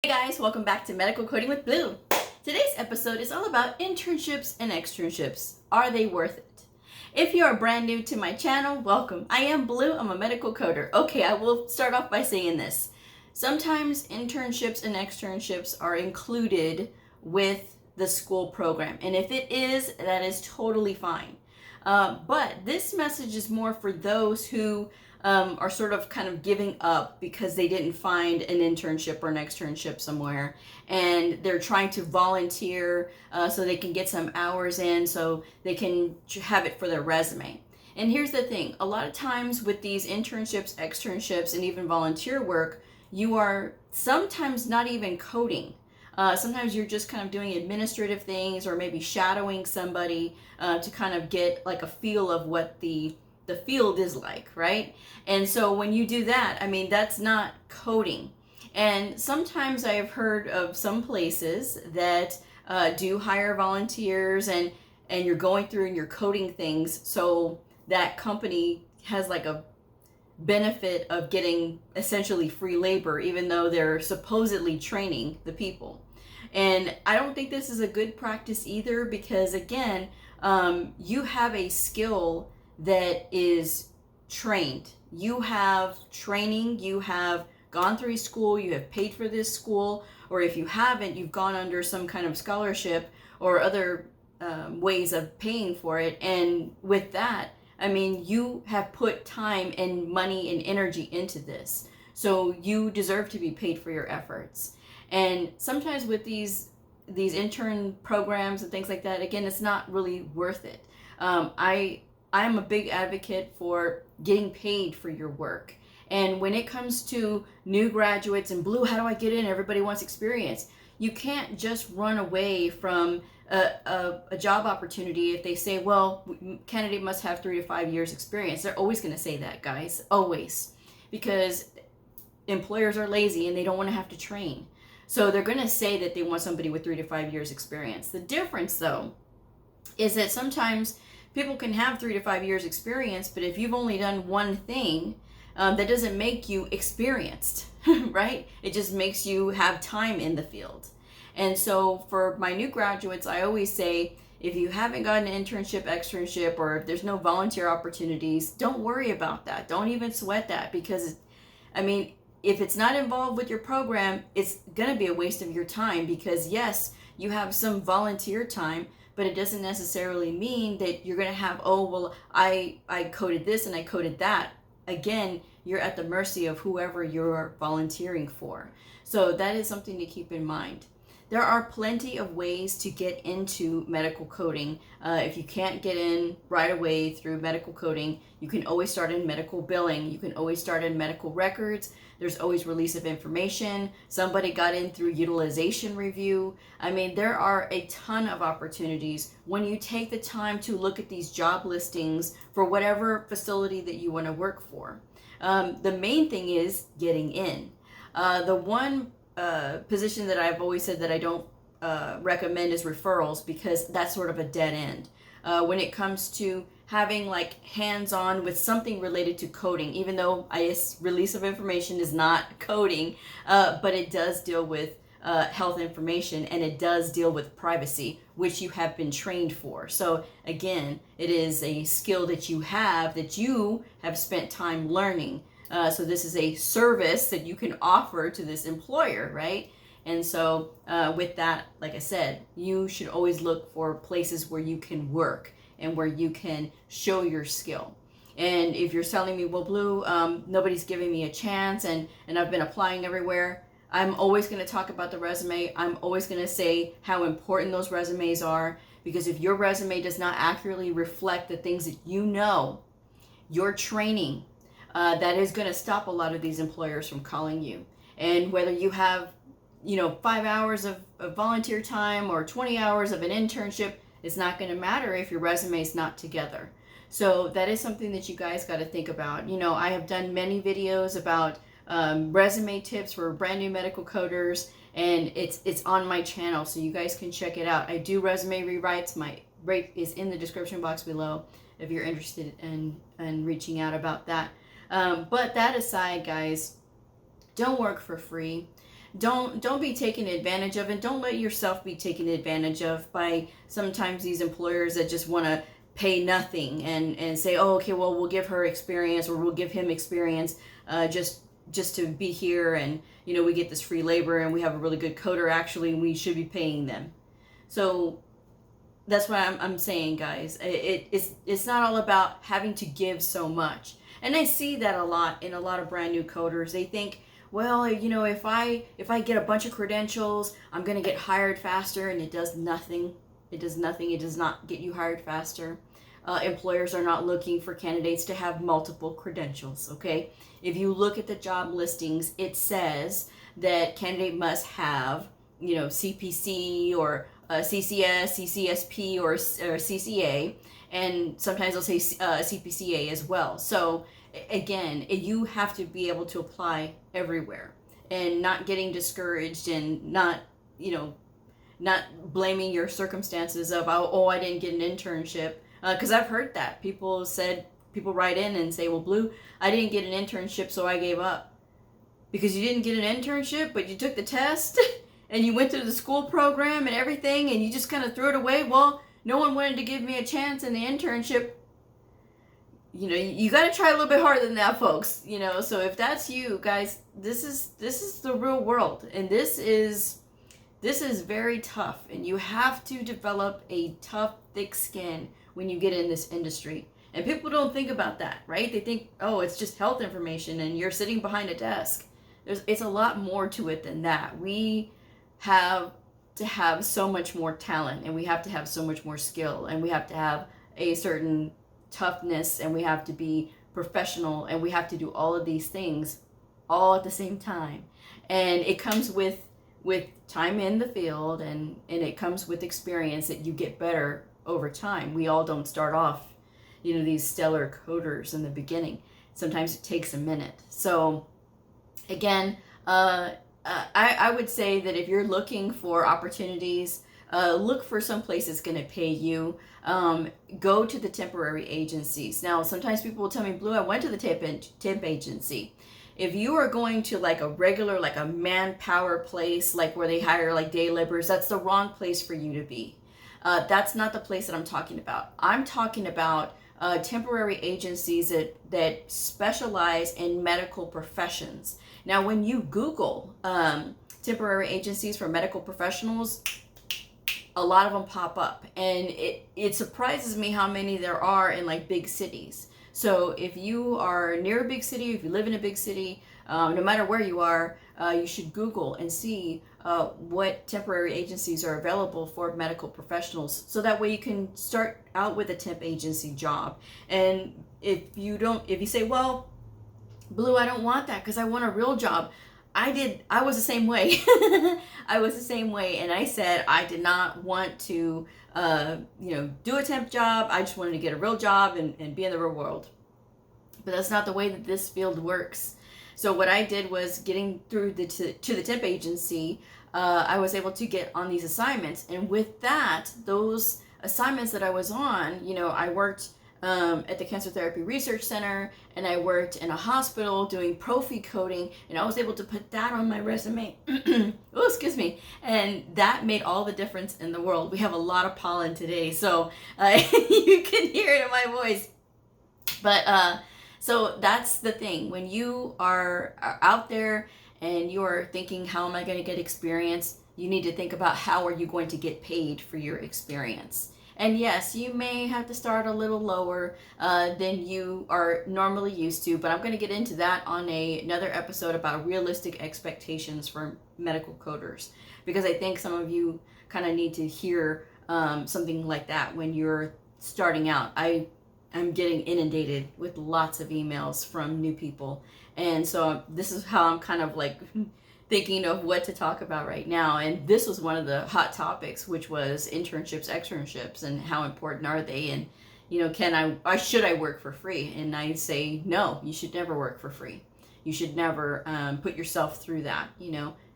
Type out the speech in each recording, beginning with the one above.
Hey guys, welcome back to Medical Coding with Blue. Today's episode is all about internships and externships. Are they worth it? If you are brand new to my channel, welcome. I am Blue, I'm a medical coder. Okay, I will start off by saying this. Sometimes internships and externships are included with the school program. And if it is, that is totally fine. But this message is more for those who are sort of kind of giving up because they didn't find an internship or an externship somewhere, and they're trying to volunteer so they can get some hours in so they can have it for their resume. And here's the thing, a lot of times with these internships, externships, and even volunteer work, you are sometimes not even coding. Sometimes you're just kind of doing administrative things or maybe shadowing somebody to kind of get like a feel of what the field is like, right? And so when you do that, I mean, that's not coding. And sometimes I have heard of some places that do hire volunteers and you're going through and you're coding things so that company has like a benefit of getting essentially free labor, even though they're supposedly training the people. And I don't think this is a good practice either, because again, you have a skill that is trained. You have training, you have gone through school, you have paid for this school, or if you haven't, you've gone under some kind of scholarship or other ways of paying for it. And with that, I mean, you have put time and money and energy into this. So you deserve to be paid for your efforts. And sometimes with these intern programs and things like that, again, it's not really worth it. I'm a big advocate for getting paid for your work. And when it comes to new graduates and Blue, how do I get in? Everybody wants experience. You can't just run away from a job opportunity if they say, well, candidate must have 3 to 5 years experience. They're always going to say that, guys, always, because employers are lazy and they don't want to have to train. So they're going to say that they want somebody with 3 to 5 years experience. The difference, though, is that sometimes people can have 3 to 5 years experience, but if you've only done one thing, that doesn't make you experienced, right? It just makes you have time in the field. And so for my new graduates, I always say, if you haven't gotten an internship, externship, or if there's no volunteer opportunities, don't worry about that. Don't even sweat that, because, I mean, if it's not involved with your program, it's going to be a waste of your time, because yes, you have some volunteer time, but it doesn't necessarily mean that you're going to have, oh, well, I coded this and I coded that. Again, you're at the mercy of whoever you're volunteering for. So that is something to keep in mind. There are plenty of ways to get into medical coding. If you can't get in right away through medical coding, you can always start in medical billing. You can always start in medical records. There's always release of information. Somebody got in through utilization review. I mean, there are a ton of opportunities when you take the time to look at these job listings for whatever facility that you want to work for. The main thing is getting in. The one position that I've always said that I don't recommend is referrals, because that's sort of a dead end. When it comes to having like hands-on with something related to coding, even though release of information is not coding, but it does deal with health information, and it does deal with privacy, which you have been trained for. So again, it is a skill that you have spent time learning. So this is a service that you can offer to this employer, right? And so with that, like I said, you should always look for places where you can work and where you can show your skill. And if you're telling me, well, Blue, nobody's giving me a chance and I've been applying everywhere, I'm always going to talk about the resume. I'm always going to say how important those resumes are, because if your resume does not accurately reflect the things that you know, your training, that is going to stop a lot of these employers from calling you. And whether you have 5 hours of volunteer time or 20 hours of an internship, it's not going to matter if your resume is not together. So that is something that you guys got to think about. I have done many videos about resume tips for brand new medical coders, and it's on my channel, so you guys can check it out. I do resume rewrites. My rate is in the description box below if you're interested in reaching out about that. But that aside, guys, don't work for free. don't be taken advantage of, and don't let yourself be taken advantage of by sometimes these employers that just want to pay nothing and say, oh, okay, well, we'll give her experience or we'll give him experience just to be here, and we get this free labor and we have a really good coder actually, and we should be paying them. So that's what I'm saying, guys. It's not all about having to give so much. And I see that a lot in a lot of brand new coders. They think, well, if I get a bunch of credentials, I'm going to get hired faster, and it does nothing. It does nothing. It does not get you hired faster. Employers are not looking for candidates to have multiple credentials, okay? If you look at the job listings, it says that candidate must have, CPC or CCS, CCSP, or CCA, and sometimes they'll say CPCA as well. So again, you have to be able to apply everywhere and not getting discouraged and not blaming your circumstances of, oh, I didn't get an internship. Because I've heard that. People write in and say, well, Blue, I didn't get an internship, so I gave up. Because you didn't get an internship, but you took the test and you went through the school program and everything, and you just kind of threw it away. Well, no one wanted to give me a chance in the internship. You got to try a little bit harder than that, folks. So if that's you guys, this is the real world, and this is very tough, and you have to develop a tough, thick skin when you get in this industry. And people don't think about that, right? They think, oh, it's just health information and you're sitting behind a desk. It's a lot more to it than that. We have to have so much more talent, and we have to have so much more skill, and we have to have a certain toughness, and we have to be professional, and we have to do all of these things all at the same time. And it comes with time in the field, and it comes with experience that you get better over time. We all don't start off, these stellar coders in the beginning. Sometimes it takes a minute. So again, I would say that if you're looking for opportunities, look for some place that's going to pay you. Go to the temporary agencies. Now, sometimes people will tell me, Blue, I went to the temp agency. If you are going to like a regular, like a manpower place, like where they hire like day laborers, that's the wrong place for you to be. That's not the place that I'm talking about. I'm talking about temporary agencies that specialize in medical professions. Now, when you Google temporary agencies for medical professionals, a lot of them pop up, and it surprises me how many there are in like big cities. So if you are near a big city, if you live in a big city, no matter where you are, you should Google and see what temporary agencies are available for medical professionals. So that way you can start out with a temp agency job. And if you say, well, Blue, I don't want that because I want a real job. I was the same way. I was the same way. And I said, I did not want to, do a temp job. I just wanted to get a real job and be in the real world. But that's not the way that this field works. So what I did was getting through to the temp agency, I was able to get on these assignments. And with that, those assignments that I was on, I worked at the Cancer Therapy Research Center, and I worked in a hospital doing profi coding, and I was able to put that on my resume. Oh, excuse me. And that made all the difference in the world. We have a lot of pollen today, so you can hear it in my voice. But so that's the thing. When you are out there and you are thinking, how am I going to get experience? You need to think about how are you going to get paid for your experience. And yes, you may have to start a little lower than you are normally used to, but I'm going to get into that on another episode about realistic expectations for medical coders, because I think some of you kind of need to hear something like that when you're starting out. I'm getting inundated with lots of emails from new people, and so this is how I'm kind of like thinking of what to talk about right now. And this was one of the hot topics, which was internships, externships, and how important are they? And should I work for free? And I say, no, you should never work for free. You should never put yourself through that.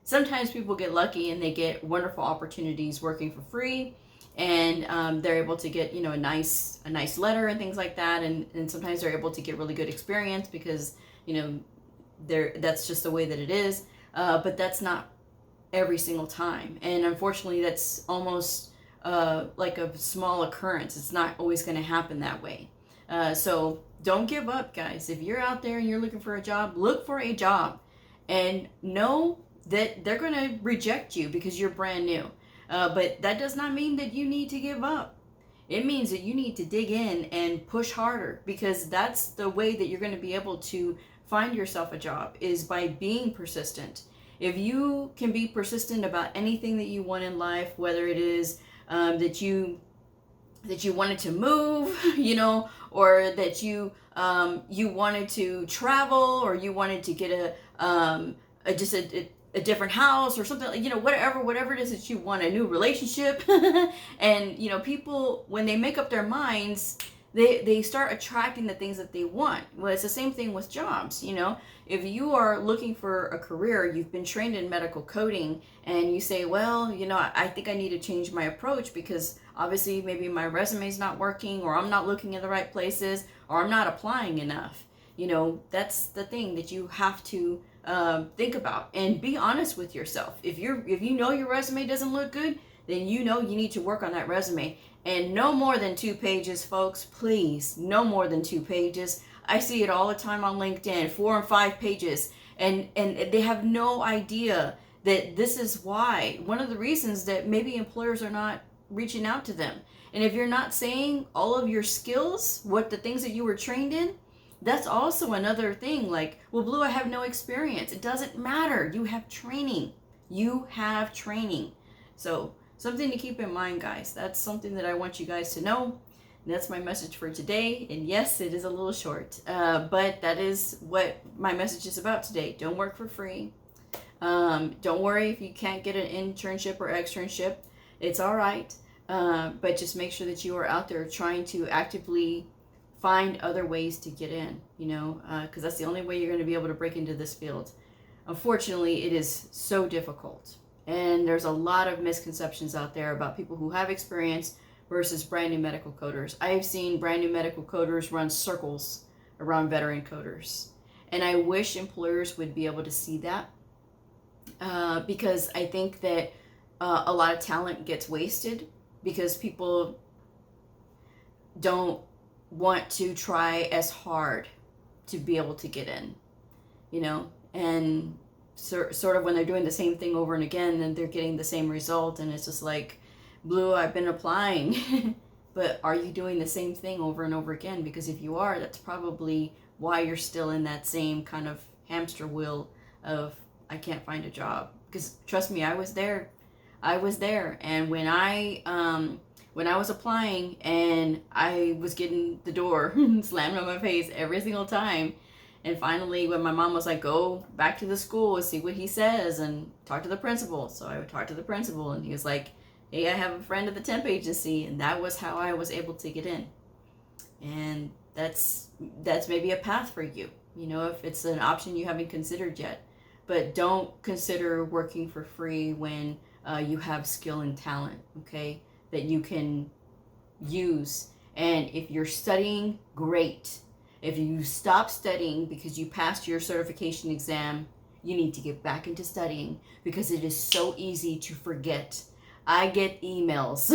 Sometimes people get lucky and they get wonderful opportunities working for free, and they're able to get a nice letter and things like that. And sometimes they're able to get really good experience because that's just the way that it is. But that's not every single time. And unfortunately, that's almost like a small occurrence. It's not always going to happen that way. So don't give up, guys. If you're out there and you're looking for a job, look for a job and know that they're going to reject you because you're brand new. But that does not mean that you need to give up. It means that you need to dig in and push harder, because that's the way that you're going to be able to find yourself a job, is by being persistent. If you can be persistent about anything that you want in life, whether it is that you wanted to move, you know, or that you wanted to travel, or you wanted to get a different house or something, you know, whatever it is that you want, a new relationship. And, you know, people, when they make up their minds, they start attracting the things that they want. Well, it's the same thing with jobs, you know. If you are looking for a career, you've been trained in medical coding, and you say, well, you know, I think I need to change my approach because obviously maybe my resume's not working, or I'm not looking in the right places, or I'm not applying enough. You know, that's the thing that you have to think about, and be honest with yourself. If you know your resume doesn't look good, then you know you need to work on that resume. And no more than 2 pages, folks. Please, no more than 2 pages. I see it all the time on LinkedIn, 4 and 5 pages, and they have no idea that this is why. One of the reasons that maybe employers are not reaching out to them. And if you're not saying all of your skills, what the things that you were trained in, that's also another thing. Like, well, Blue, I have no experience. It doesn't matter. You have training. You have training. So something to keep in mind, guys. That's something that I want you guys to know. And that's my message for today. And yes, it is a little short, but that is what my message is about today. Don't work for free. Don't worry if you can't get an internship or externship. It's all right. But just make sure that you are out there trying to actively find other ways to get in, you know, because that's the only way you're going to be able to break into this field. Unfortunately, it is so difficult. And there's a lot of misconceptions out there about people who have experience versus brand new medical coders. I have seen brand new medical coders run circles around veteran coders. And I wish employers would be able to see that, because I think that a lot of talent gets wasted because people don't want to try as hard to be able to get in, you know, and sort of when they're doing the same thing over and again, then they're getting the same result. And it's just like, Blue, I've been applying, but are you doing the same thing over and over again? Because if you are, that's probably why you're still in that same kind of hamster wheel of, I can't find a job. Because trust me, I was there. And when I was applying and I was getting the door slammed on my face every single time, and finally when my mom was like, go back to the school and see what he says and talk to the principal. So I would talk to the principal, and he was like, hey, I have a friend at the temp agency. And that was how I was able to get in. And that's maybe a path for you, you know, if it's an option you haven't considered yet. But don't consider working for free when you have skill and talent, okay, that you can use. And if you're studying, great. If you stop studying because you passed your certification exam, you need to get back into studying, because it is so easy to forget. I get emails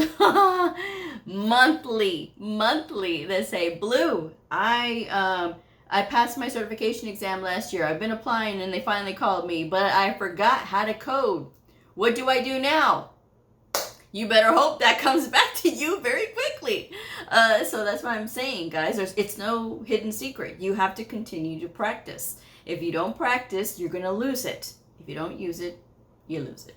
monthly that say, Blue, I passed my certification exam last year. I've been applying and they finally called me, but I forgot how to code. What do I do now? You better hope that comes back to you very quickly. So that's what I'm saying, guys. It's no hidden secret. You have to continue to practice. If you don't practice, you're going to lose it. If you don't use it, you lose it.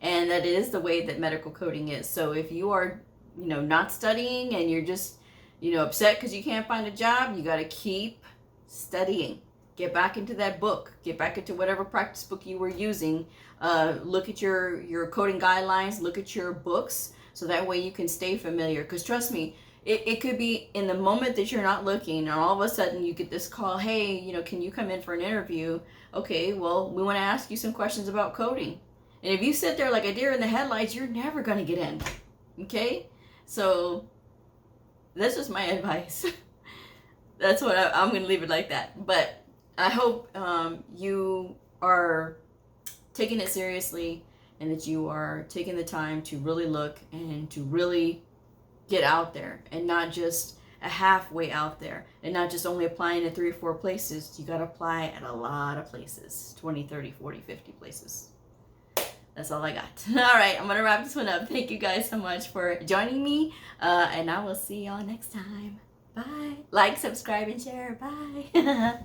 And that is the way that medical coding is. So if you are, you know, not studying and you're just, you know, upset because you can't find a job, you got to keep studying. Get back into that book. Get back into whatever practice book you were using. Look at your coding guidelines. Look at your books. So that way you can stay familiar. Because trust me, it could be in the moment that you're not looking, and all of a sudden you get this call, hey, you know, can you come in for an interview? Okay, well, we want to ask you some questions about coding. And if you sit there like a deer in the headlights, you're never going to get in. Okay? So that's just my advice. That's what I'm going to leave it like that. But I hope you are taking it seriously and that you are taking the time to really look and to really get out there, and not just a halfway out there, and not just only applying to 3 or 4 places. You got to apply at a lot of places, 20, 30, 40, 50 places. That's all I got. All right, I'm going to wrap this one up. Thank you guys so much for joining me, and I will see y'all next time. Bye. Like, subscribe, and share. Bye.